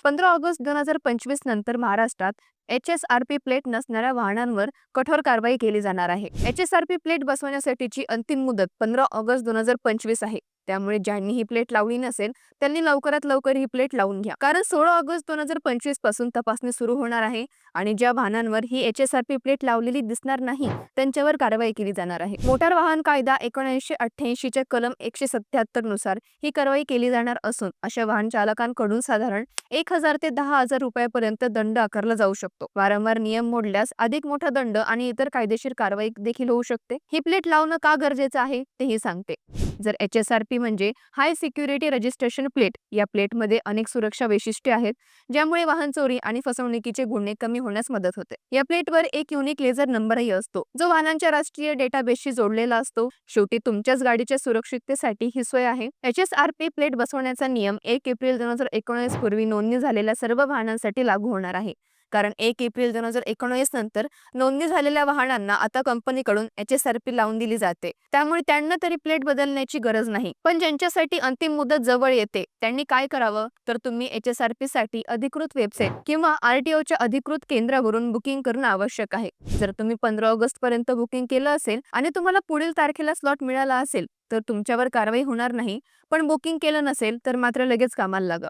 15 August 2025 नंतर महाराष्ट्रात HSRP plate नसणाऱ्या वाहनांवर कठोर कारवाई केली जाणार आहे. HSRP प्लेट बसवण्यासाठीची अंतिम मुदत 15 ऑगस्ट 2025 आहे. त्यामुळे ज्यांनी ही प्लेट लावली नसेल त्यांनी लवकरात लवकर ही प्लेट लावून घ्या. कारण 16 ऑगस्ट 2025 पासून तपासणी सुरू होणार आहे आणि ज्या वाहनांवर ही HSRP प्लेट लावलेली दिसणार नाही त्यांच्यावर कारवाई केली जाणार आहे. मोटार वाहन कायदा 1988 च्या कलम 177 नुसार ही कारवाई केली जाणार असून अशा वाहन चालकांकडून साधारण 1000 ते 10,000 रुपयापर्यंत दंड आकारला जाऊ शकतो. वारंवार नियम मोडल्यास अधिक मोठा दंड आणि इतर कायदेशीर कारवाई देखील होऊ शकते. ही प्लेट लावणं का गरजेचं आहे तेही सांगते. जर HSRP म्हणजे हाय सिक्युरिटी रजिस्ट्रेशन प्लेट, या प्लेटमध्ये अनेक सुरक्षा वैशिष्ट्ये आहेत ज्यामुळे वाहन चोरी आणि फसवणुकीचे गुन्हे कमी होण्यास मदत होते. या प्लेटवर एक युनिक लेझर नंबरही असतो जो वाहनांच्या राष्ट्रीय डेटाबेसशी जोडलेला असतो. शेवटी तुमच्याच गाडीच्या सुरक्षिततेसाठी ही सोय आहे. HSRP प्लेट बसवण्याचा नियम 1 एप्रिल 2019 पूर्वी नोंदणी झालेल्या सर्व वाहनांसाठी लागू होणार आहे. कारण 1 एप्रिल 2019 नंतर नोंदणी झालेल्या वाहनांना आता कंपनीकडून HSRP लावून दिली जाते. त्यामुळे त्यांना तरी प्लेट बदलण्याची गरज नाही. पण ज्यांच्यासाठी अंतिम मुदत जवळ येते त्यांनी काय करावं, तर तुम्ही HSRP साठी अधिकृत वेबसाईट किंवा RTOच्या अधिकृत केंद्रावरून बुकिंग करणं आवश्यक आहे. जर तुम्ही 15 ऑगस्ट पर्यंत बुकिंग केलं असेल आणि तुम्हाला पुढील तारखेला स्लॉट मिळाला असेल तर तुमच्यावर कारवाई होणार नाही. पण बुकिंग केलं नसेल तर मात्र लगेच कामाला लागा.